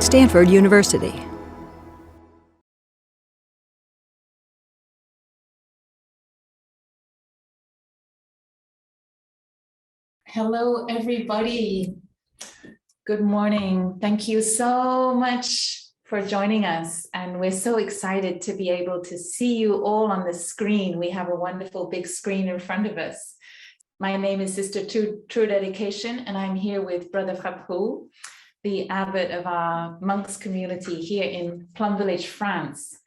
Stanford University. Hello, everybody. Good morning. Thank you so much for joining us. And we're so excited to be able to see you all on the screen. We have a wonderful big screen in front of us. My name is Sister True Dedication, and I'm here with Brother Phap Huu, the abbot of our monks community here in Plum Village, France.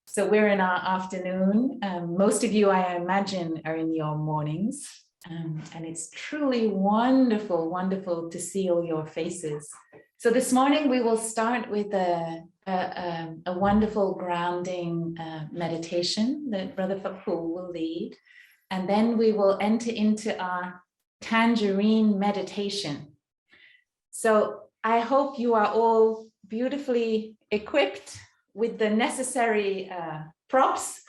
So we're in our afternoon. Most of you, I imagine, are in your mornings. And it's truly wonderful, wonderful to see all your faces. So this morning we will start with a wonderful grounding meditation that Brother Phap Huu will lead. And then we will enter into our Tangerine Meditation. So I hope you are all beautifully equipped with the necessary props.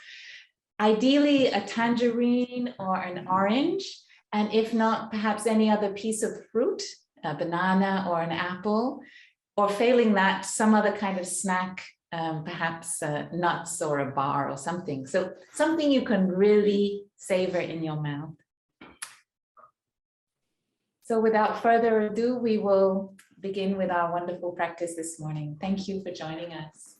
Ideally, a tangerine or an orange, and if not, perhaps any other piece of fruit, a banana or an apple, or failing that, some other kind of snack, perhaps nuts or a bar or something. So something you can really savor in your mouth. So without further ado, we will begin with our wonderful practice this morning. Thank you for joining us.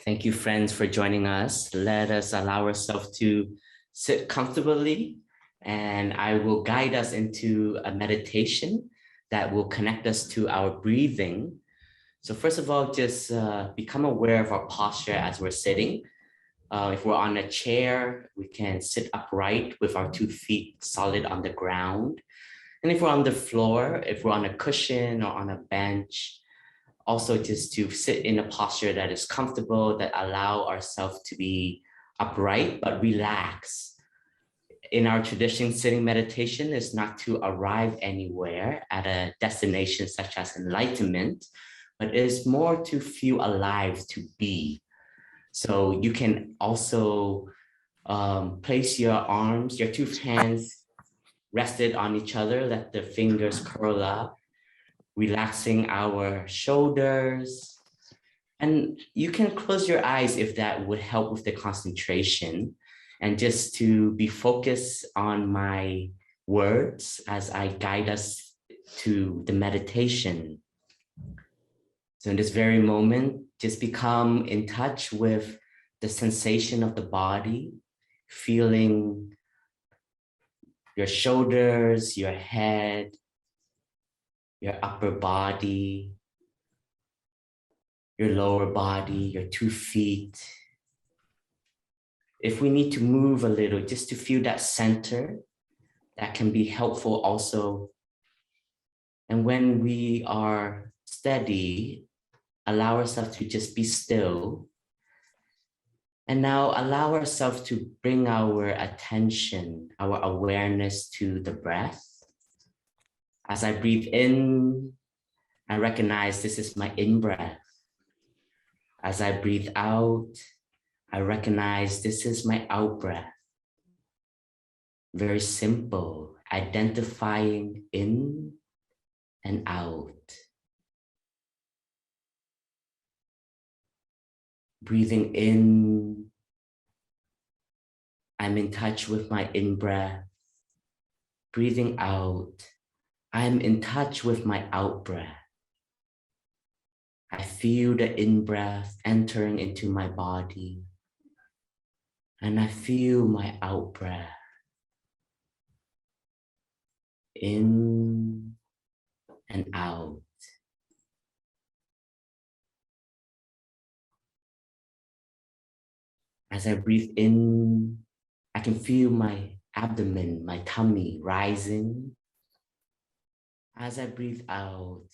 Thank you, friends, for joining us. Let us allow ourselves to sit comfortably, and I will guide us into a meditation that will connect us to our breathing. So first of all, just become aware of our posture as we're sitting. If we're on a chair, we can sit upright with our 2 feet solid on the ground. And if we're on the floor, if we're on a cushion or on a bench, also just to sit in a posture that is comfortable, that allow ourselves to be upright, but relax. In our tradition, sitting meditation is not to arrive anywhere at a destination such as enlightenment, but is more to feel alive, to be. So you can also place your arms, your 2 hands rested on each other, let the fingers curl up, relaxing our shoulders. And you can close your eyes if that would help with the concentration, and just to be focused on my words as I guide us to the meditation. So in this very moment, just become in touch with the sensation of the body, feeling your shoulders, your head, your upper body, your lower body, your 2 feet. If we need to move a little, just to feel that center, that can be helpful also. And when we are steady, allow ourselves to just be still. And now allow ourselves to bring our attention, our awareness to the breath. As I breathe in, I recognize this is my in-breath. As I breathe out, I recognize this is my out-breath. Very simple, identifying in and out. Breathing in, I'm in touch with my in-breath. Breathing out, I'm in touch with my out-breath. I feel the in-breath entering into my body, and I feel my out-breath. In and out. As I breathe in, I can feel my abdomen, my tummy rising. As I breathe out,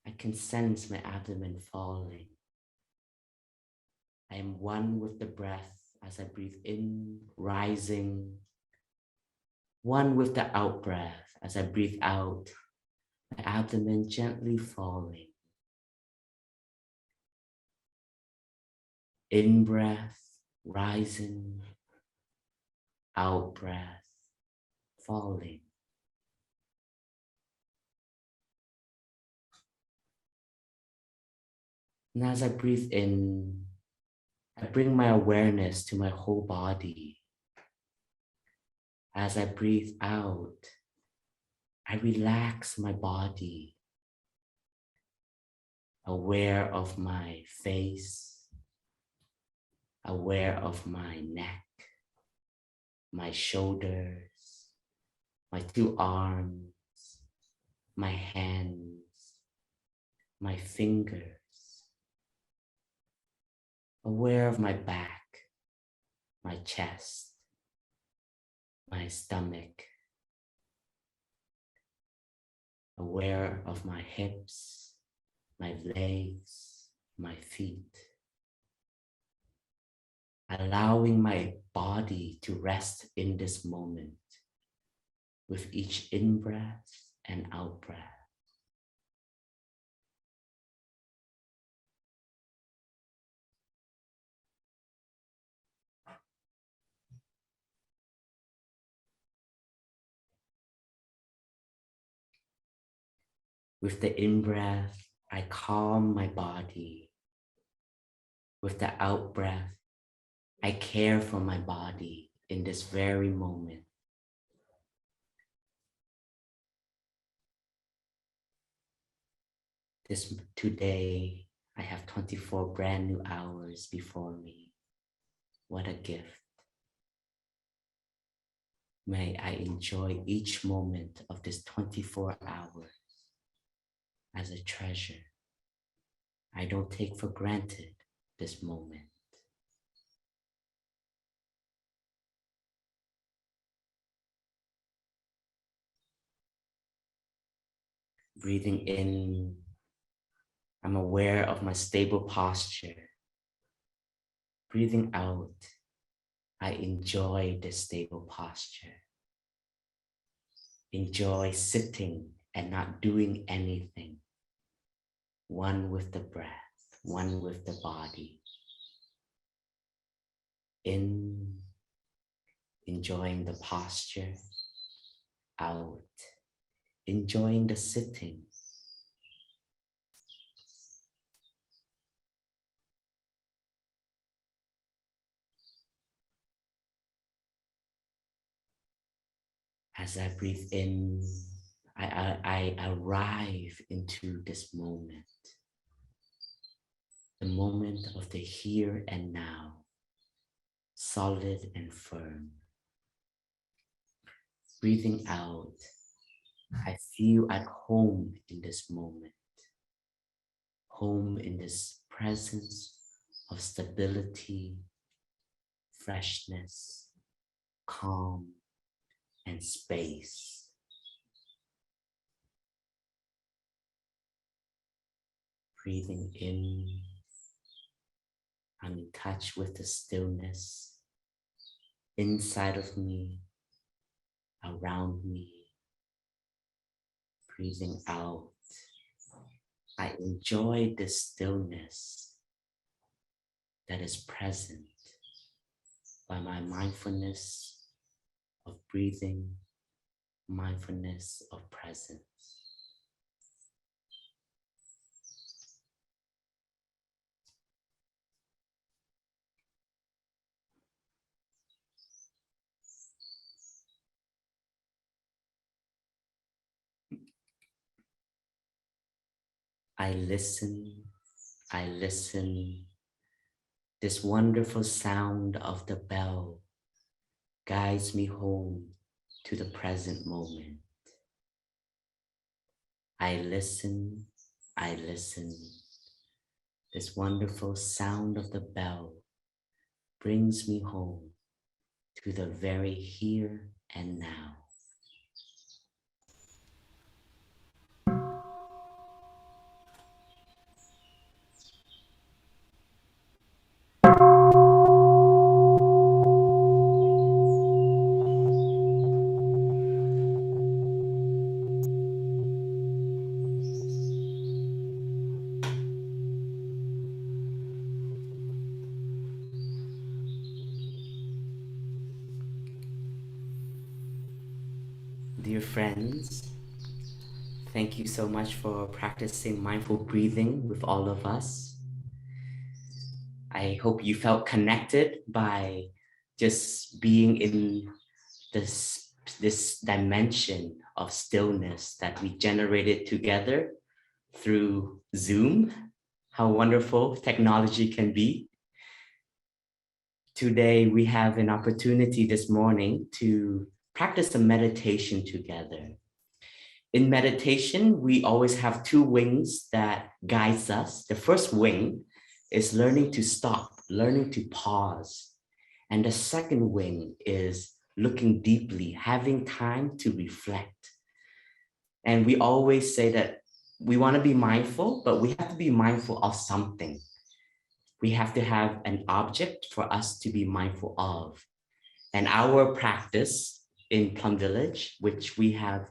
I can sense my abdomen falling. I am one with the breath as I breathe in, rising. One with the out breath as I breathe out, my abdomen gently falling. In breath, rising. Out breath, falling. And as I breathe in, I bring my awareness to my whole body. As I breathe out, I relax my body, aware of my face, aware of my neck, my shoulders, my two arms, my hands, my fingers, aware of my back, my chest, my stomach, aware of my hips, my legs, my feet, allowing my body to rest in this moment with each in-breath and out-breath. With the in-breath, I calm my body. With the out-breath, I care for my body in this very moment. Today, I have 24 brand new hours before me. What a gift. May I enjoy each moment of this 24 hours as a treasure. I don't take for granted this moment. Breathing in, I'm aware of my stable posture. Breathing out, I enjoy this stable posture. Enjoy sitting and not doing anything. One with the breath, one with the body. In, enjoying the posture. Out, enjoying the sitting. As I breathe in, I arrive into this moment. The moment of the here and now, solid and firm. Breathing out, I feel at home in this moment. Home in this presence of stability, freshness, calm, and space. Breathing in, I'm in touch with the stillness inside of me, around me. Breathing out, I enjoy the stillness that is present by my mindfulness of breathing, mindfulness of presence. I listen. This wonderful sound of the bell guides me home to the present moment. I listen. This wonderful sound of the bell brings me home to the very here and now. Dear friends, thank you so much for practicing mindful breathing with all of us. I hope you felt connected by just being in this dimension of stillness that we generated together through Zoom. How wonderful technology can be. Today, we have an opportunity this morning to practice a meditation together. In meditation, we always have two wings that guides us. The first wing is learning to stop, learning to pause. And the second wing is looking deeply, having time to reflect. And we always say that we want to be mindful, but we have to be mindful of something. We have to have an object for us to be mindful of. And our practice in Plum Village, which we have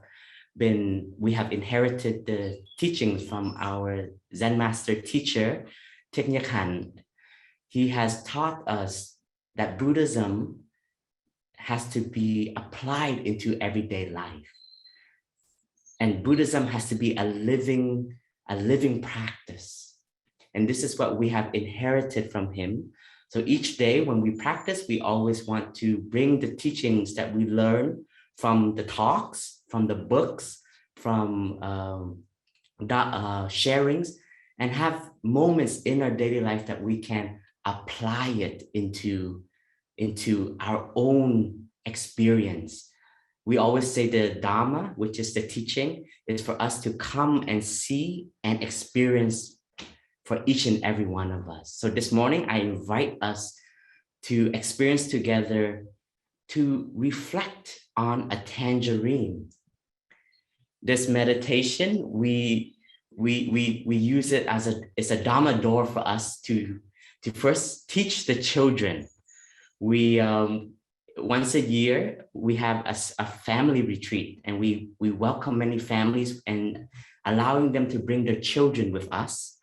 inherited the teachings from our Zen master teacher, Thich Nhat Hanh. He has taught us that Buddhism has to be applied into everyday life. And Buddhism has to be a living practice. And this is what we have inherited from him. So each day when we practice, we always want to bring the teachings that we learn from the talks, from the books, from sharings, and have moments in our daily life that we can apply it into our own experience. We always say the Dharma, which is the teaching, is for us to come and see and experience for each and every one of us. So this morning, I invite us to experience together, to reflect on a tangerine. This meditation, we use it as it's a Dharma door for us to first teach the children. We once a year we have a family retreat, and we welcome many families and allowing them to bring their children with us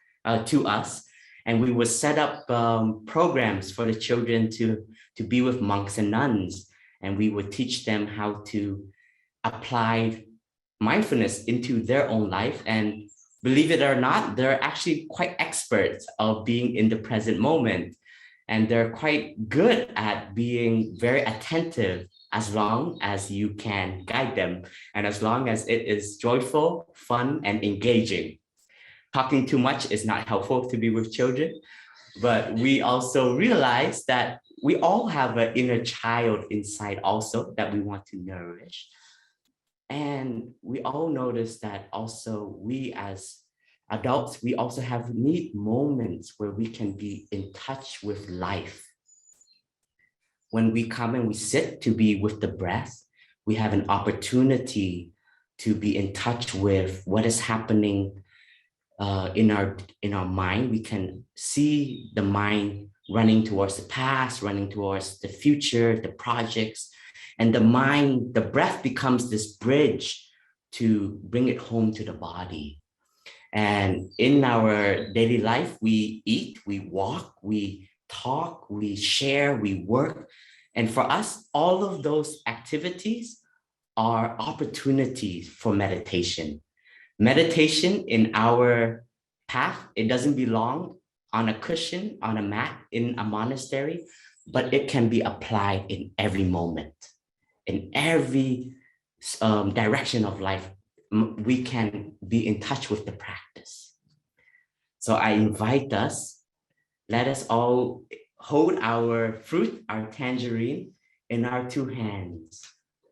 to us, and we would set up programs for the children to be with monks and nuns, and we would teach them how to apply mindfulness into their own life. And believe it or not, they're actually quite experts of being in the present moment. And they're quite good at being very attentive as long as you can guide them and as long as it is joyful, fun, and engaging. Talking too much is not helpful to be with children, but we also realize that we all have an inner child inside also that we want to nourish. And we all notice that also we as adults, we also need moments where we can be in touch with life. When we come and we sit to be with the breath, we have an opportunity to be in touch with what is happening in our mind. We can see the mind running towards the past, running towards the future, the projects, and the breath becomes this bridge to bring it home to the body. And in our daily life, we eat, we walk, we talk, we share, we work. And for us, all of those activities are opportunities for meditation. Meditation in our path, it doesn't belong on a cushion, on a mat, in a monastery, but it can be applied in every moment, in every direction of life. We can be in touch with the practice. So I invite us, let us all hold our fruit, our tangerine, in our two hands,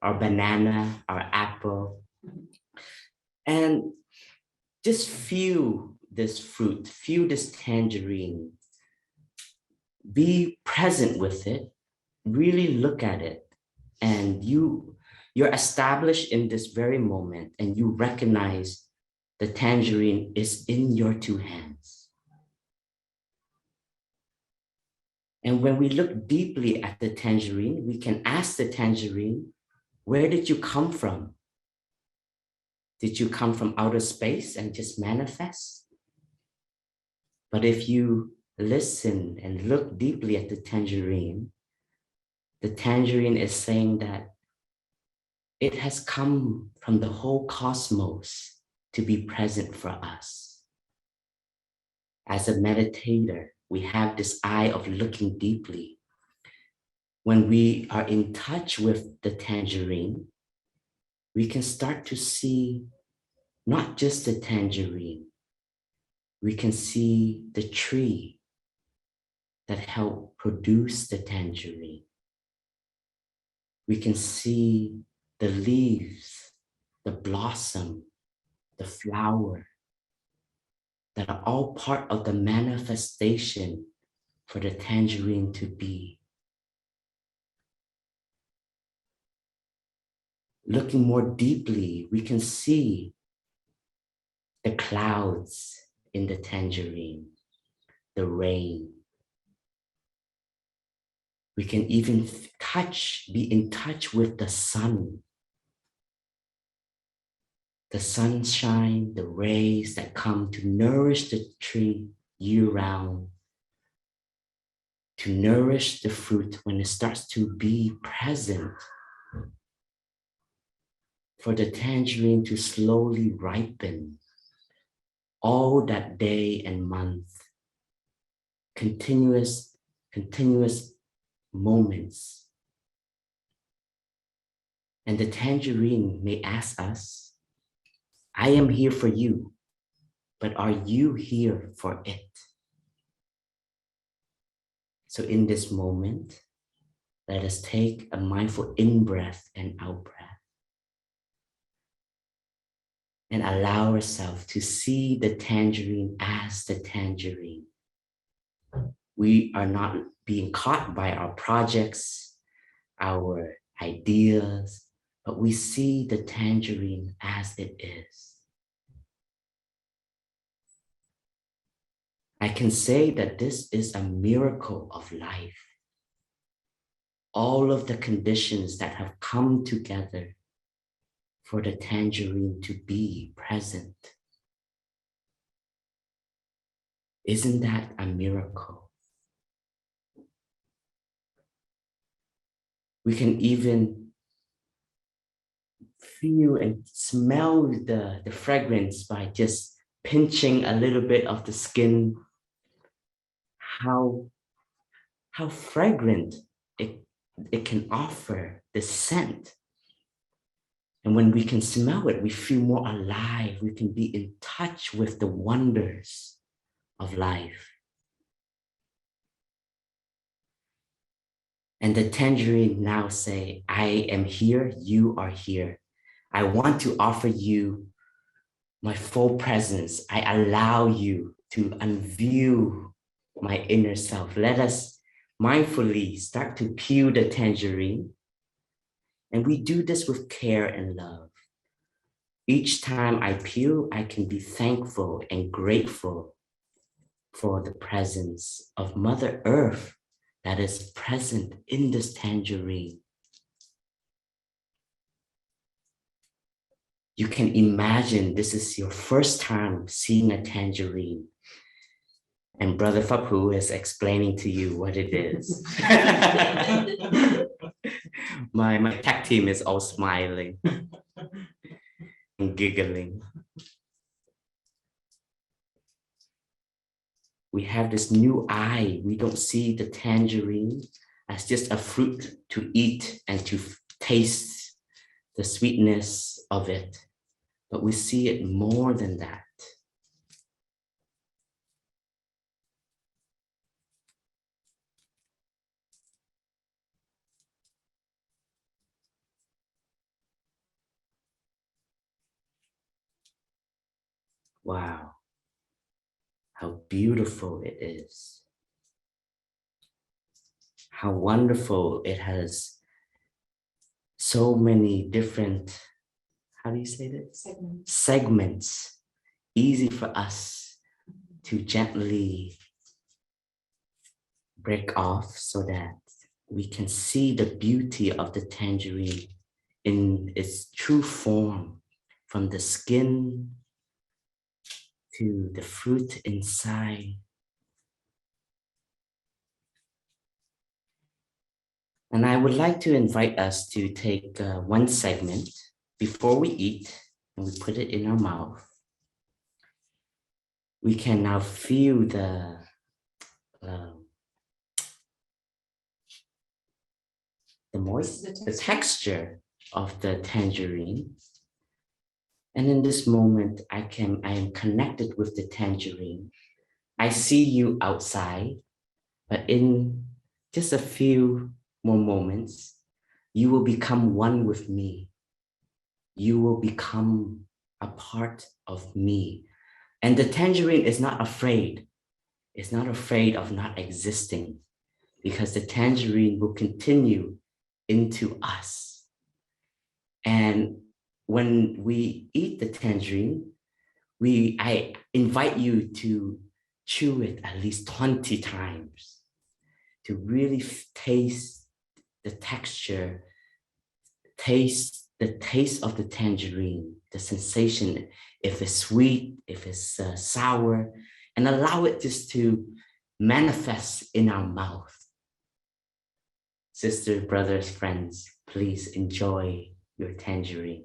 our banana, our apple, and just feel this fruit, feel this tangerine. Be present with it, really look at it, and you're established in this very moment, and you recognize the tangerine is in your two hands. And when we look deeply at the tangerine, we can ask the tangerine, where did you come from? Did you come from outer space and just manifest? But if you listen and look deeply at the tangerine is saying that it has come from the whole cosmos to be present for us. As a meditator, we have this eye of looking deeply. When we are in touch with the tangerine, we can start to see not just the tangerine, we can see the tree that helped produce the tangerine. We can see the leaves, the blossom, the flower, that are all part of the manifestation for the tangerine to be. Looking more deeply, we can see the clouds in the tangerine, the rain. We can even be in touch with the sun. The sunshine, the rays that come to nourish the tree year-round, to nourish the fruit when it starts to be present, for the tangerine to slowly ripen, all that day and month, continuous moments. And the tangerine may ask us, I am here for you, but are you here for it? So in this moment, let us take a mindful in-breath and out-breath and allow ourselves to see the tangerine as the tangerine. We are not being caught by our projects, our ideas, but we see the tangerine as it is. I can say that this is a miracle of life. All of the conditions that have come together for the tangerine to be present. Isn't that a miracle? We can even feel and smell the fragrance by just pinching a little bit of the skin. How fragrant it can offer the scent. And when we can smell it, we feel more alive. We can be in touch with the wonders of life. And the tangerine now say, I am here, you are here. I want to offer you my full presence. I allow you to unveil my inner self. Let us mindfully start to peel the tangerine. And we do this with care and love. Each time I peel, I can be thankful and grateful for the presence of Mother Earth that is present in this tangerine. You can imagine this is your first time seeing a tangerine. And Brother Phap Huu is explaining to you what it is. my tech team is all smiling and giggling. We have this new eye. We don't see the tangerine as just a fruit to eat and to taste the sweetness of it, but we see it more than that. Wow, how beautiful it is. How wonderful it has so many different, how do you say this? Segments. Easy for us to gently break off so that we can see the beauty of the tangerine in its true form, from the skin to the fruit inside. And I would like to invite us to take one segment before we eat, and we put it in our mouth. We can now feel the the texture of the tangerine. And in this moment, I am connected with the tangerine. I see you outside, but in just a few more moments, you will become one with me. You will become a part of me. And the tangerine is not afraid. It's not afraid of not existing, because the tangerine will continue into us. And when we eat the tangerine, I invite you to chew it at least 20 times to really taste the texture, taste the taste of the tangerine, the sensation, if it's sweet, if it's sour, and allow it just to manifest in our mouth. Sisters, brothers, friends, please enjoy your tangerine.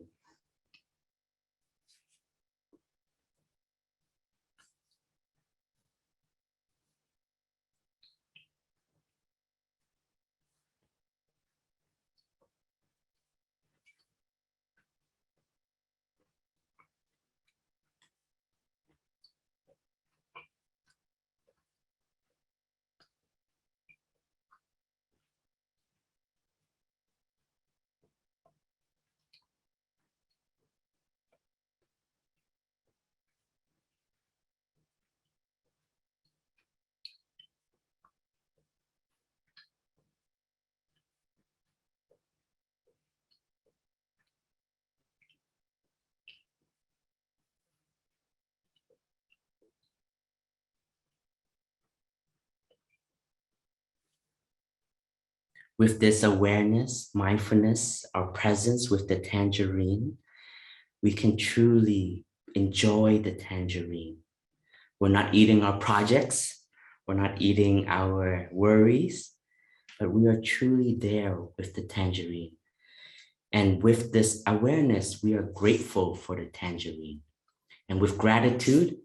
With this awareness, mindfulness, our presence with the tangerine, we can truly enjoy the tangerine. We're not eating our projects, we're not eating our worries, but we are truly there with the tangerine. And with this awareness, we are grateful for the tangerine. And with gratitude,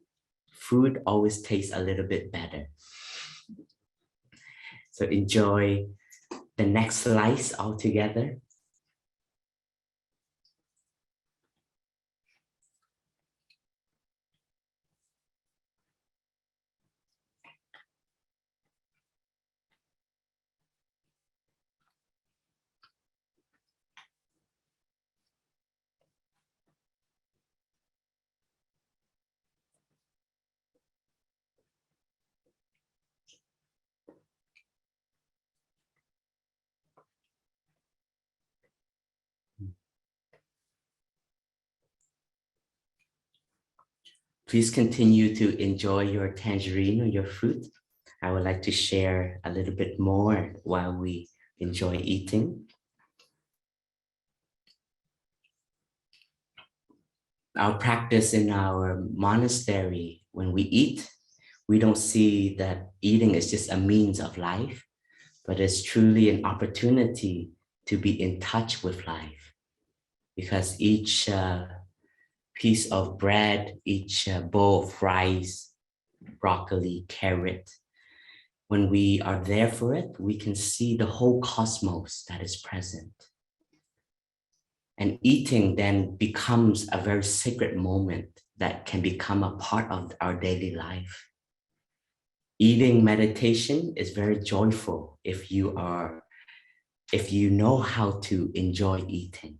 food always tastes a little bit better. So enjoy the next slice all together. Please continue to enjoy your tangerine or your fruit. I would like to share a little bit more while we enjoy eating. Our practice in our monastery, when we eat, we don't see that eating is just a means of life, but it's truly an opportunity to be in touch with life. Because each piece of bread, each bowl of rice, broccoli, carrot, when we are there for it, we can see the whole cosmos that is present. And eating then becomes a very sacred moment that can become a part of our daily life. Eating meditation is very joyful if you know how to enjoy eating.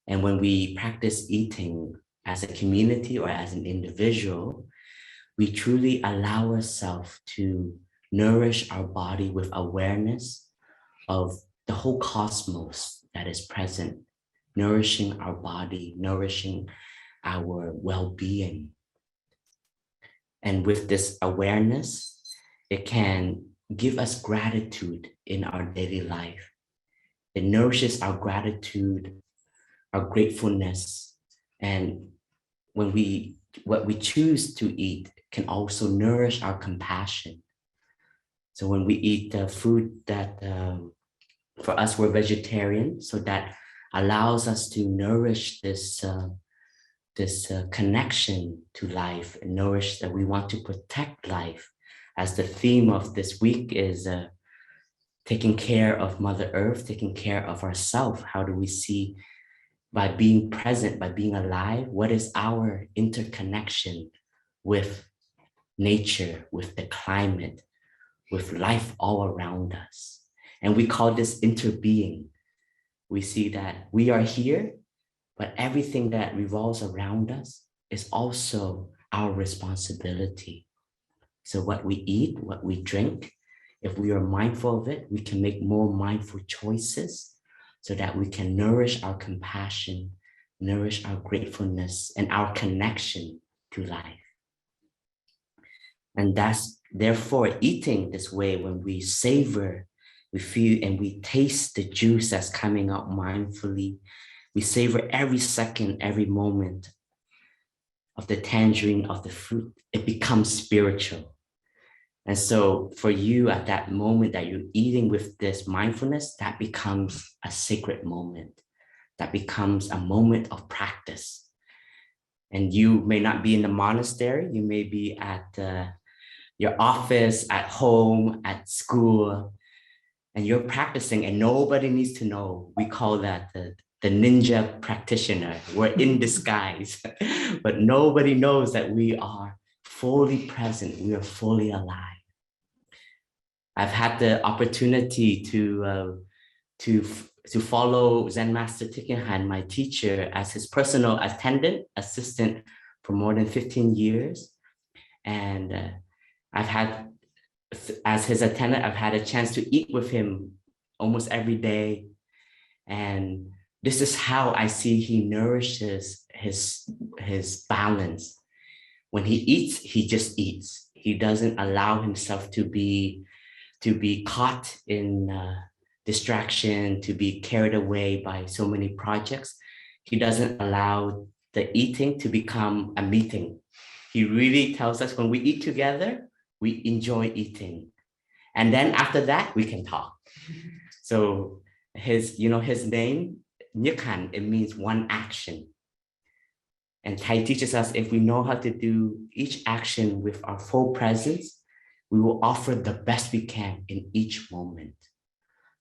And when we practice eating as a community or as an individual, we truly allow ourselves to nourish our body with awareness of the whole cosmos that is present, nourishing our body, nourishing our well-being. And with this awareness, it can give us gratitude in our daily life. It nourishes our gratitude, our gratefulness, and what we choose to eat can also nourish our compassion. So when we eat the food that, for us, we're vegetarian, so that allows us to nourish this connection to life and nourish that we want to protect life as the theme of this week is taking care of Mother Earth, taking care of ourselves. How do we see, by being present, by being alive, what is our interconnection with nature, with the climate, with life all around us? And we call this interbeing. We see that we are here, but everything that revolves around us is also our responsibility. So what we eat, what we drink, if we are mindful of it, we can make more mindful choices so that we can nourish our compassion, nourish our gratefulness, and our connection to life. And that's therefore eating this way, when we savor, we feel and we taste the juice that's coming out mindfully. We savor every second, every moment of the tangerine, of the fruit. It becomes spiritual. And so for you at that moment that you're eating with this mindfulness, that becomes a sacred moment. That becomes a moment of practice. And you may not be in the monastery, you may be at your office, at home, at school, and you're practicing and nobody needs to know. We call that the ninja practitioner. We're in disguise, but nobody knows that we are fully present, we are fully alive. I've had the opportunity to follow Zen Master Thich Nhat Hanh, my teacher, as his personal attendant, assistant for more than 15 years. And I've had, as his attendant, I've had a chance to eat with him almost every day. And this is how I see he nourishes his balance. When he eats, he just eats. He doesn't allow himself to be caught in distraction, to be carried away by so many projects. He doesn't allow the eating to become a meeting. He really tells us when we eat together, we enjoy eating. And then after that, we can talk. So his name, Nyak, it means one action. And Thai teaches us if we know how to do each action with our full presence, we will offer the best we can in each moment.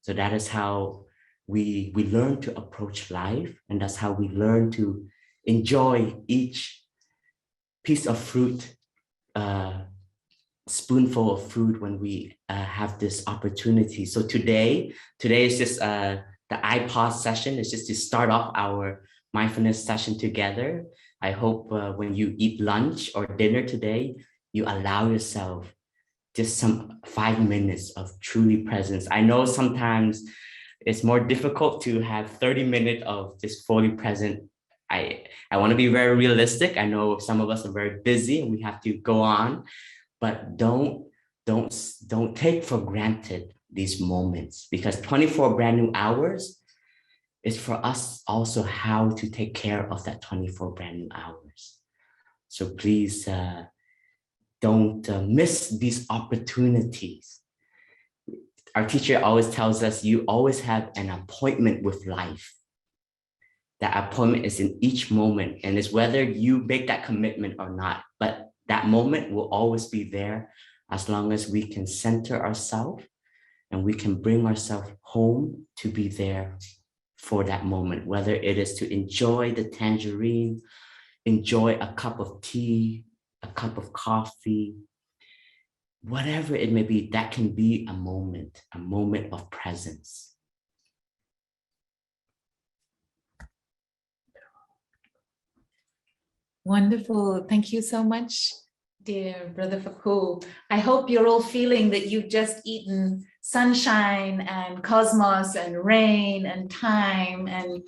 So that is how we learn to approach life, and that's how we learn to enjoy each piece of fruit, spoonful of food when we have this opportunity. So today is just the iPause session. It's just to start off our mindfulness session together. I hope when you eat lunch or dinner today, you allow yourself just some 5 minutes of truly presence. I know sometimes it's more difficult to have 30 minutes of just fully present. I want to be very realistic. I know some of us are very busy and we have to go on, but don't take for granted these moments, because 24 brand new hours is for us also how to take care of that 24 brand new hours. So please, don't miss these opportunities. Our teacher always tells us you always have an appointment with life. That appointment is in each moment, and it's whether you make that commitment or not. But that moment will always be there as long as we can center ourselves and we can bring ourselves home to be there for that moment, whether it is to enjoy the tangerine, enjoy a cup of tea, a cup of coffee, whatever it may be, that can be a moment of presence. Wonderful. Thank you so much, dear Brother Phap Huu. I hope you're all feeling that you've just eaten sunshine and cosmos and rain and time, and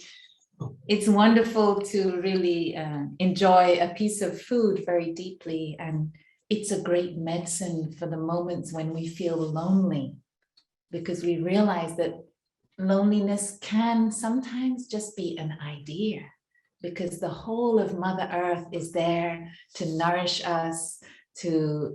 it's wonderful to really enjoy a piece of food very deeply, and it's a great medicine for the moments when we feel lonely, because we realize that loneliness can sometimes just be an idea, because the whole of Mother Earth is there to nourish us, to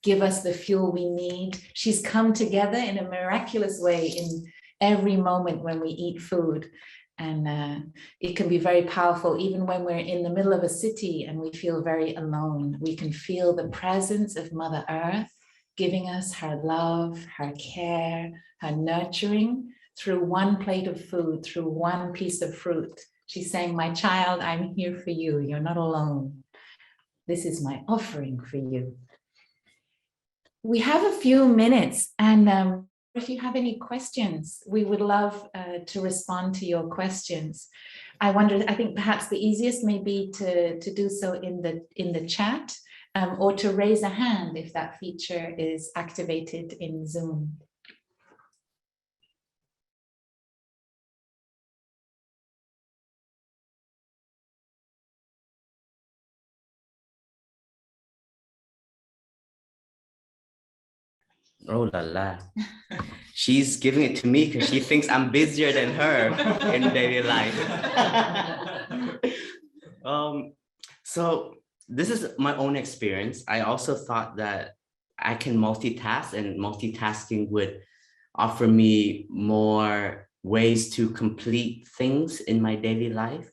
give us the fuel we need. She's come together in a miraculous way in every moment when we eat food. And it can be very powerful, even when we're in the middle of a city and we feel very alone. We can feel the presence of Mother Earth giving us her love, her care, her nurturing through one plate of food, through one piece of fruit. She's saying, my child, I'm here for you. You're not alone. This is my offering for you. We have a few minutes, and if you have any questions, we would love to respond to your questions. I think perhaps the easiest may be to do so in the chat, or to raise a hand if that feature is activated in Zoom. Oh la la. She's giving it to me because she thinks I'm busier than her in daily life. So this is my own experience. I also thought that I can multitask, and multitasking would offer me more ways to complete things in my daily life.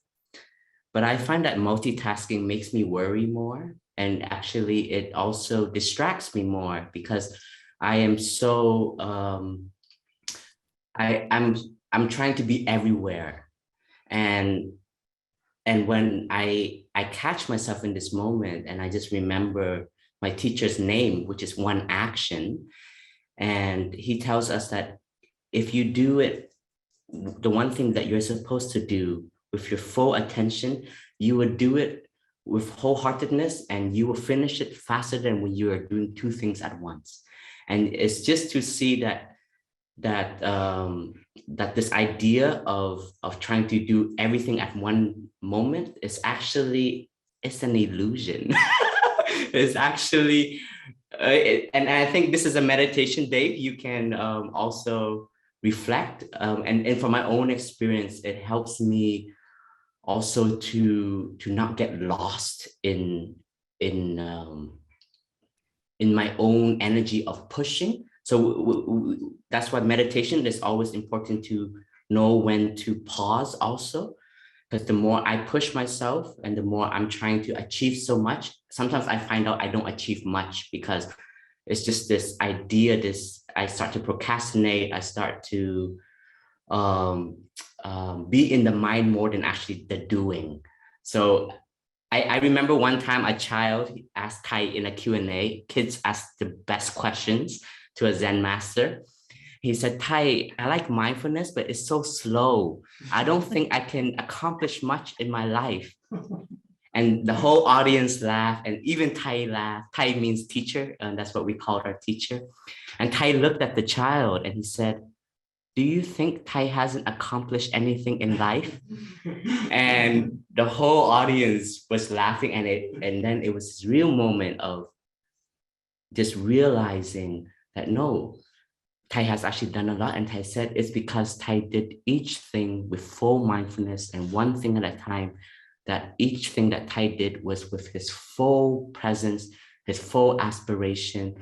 But I find that multitasking makes me worry more. And actually it also distracts me more because I am so, I'm trying to be everywhere. And when I catch myself in this moment and I just remember my teacher's name, which is one action. And he tells us that if you do it, the one thing that you're supposed to do with your full attention, you would do it with wholeheartedness, and you will finish it faster than when you are doing two things at once. And it's just to see that this idea of trying to do everything at one moment is actually, it's an illusion. It's actually, and I think this is a meditation, Dave. You can also reflect, and from my own experience, it helps me also to not get lost in my own energy of pushing. So that's why meditation is always important, to know when to pause also, because the more I push myself and the more I'm trying to achieve so much, sometimes I find out I don't achieve much because it's just this idea, I start to procrastinate, I start to be in the mind more than actually the doing. So I remember one time a child asked Thai in a Q&A, kids ask the best questions to a Zen master. He said, Thai, I like mindfulness, but it's so slow. I don't think I can accomplish much in my life. And the whole audience laughed, and even Thai laughed. Thai means teacher, and that's what we called our teacher. And Thai looked at the child and he said, do you think Thai hasn't accomplished anything in life? And the whole audience was laughing, and then it was this real moment of just realizing that no, Thai has actually done a lot. And Thai said it's because Thai did each thing with full mindfulness and one thing at a time, that each thing that Thai did was with his full presence, his full aspiration,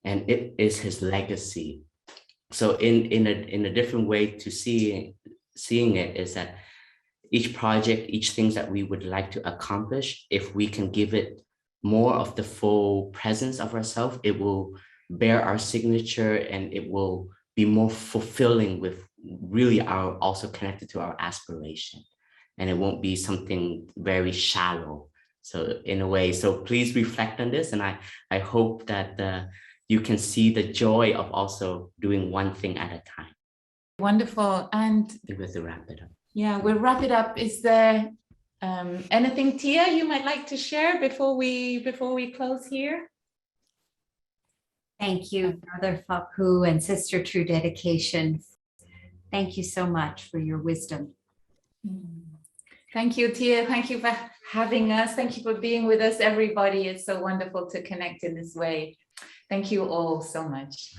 and it is his legacy. So in a different way to seeing it is that each project, each thing that we would like to accomplish, if we can give it more of the full presence of ourselves, it will bear our signature, and it will be more fulfilling, with really our also connected to our aspiration, and it won't be something very shallow. So in a way, so please reflect on this, and I hope that you can see the joy of also doing one thing at a time. Wonderful. And we have to wrap it up. Yeah, we'll wrap it up. Is there anything, Tia, you might like to share before we close here? Thank you, Brother Phap Huu and Sister True Dedication. Thank you so much for your wisdom. Thank you, Tia. Thank you for having us. Thank you for being with us, everybody. It's so wonderful to connect in this way. Thank you all so much.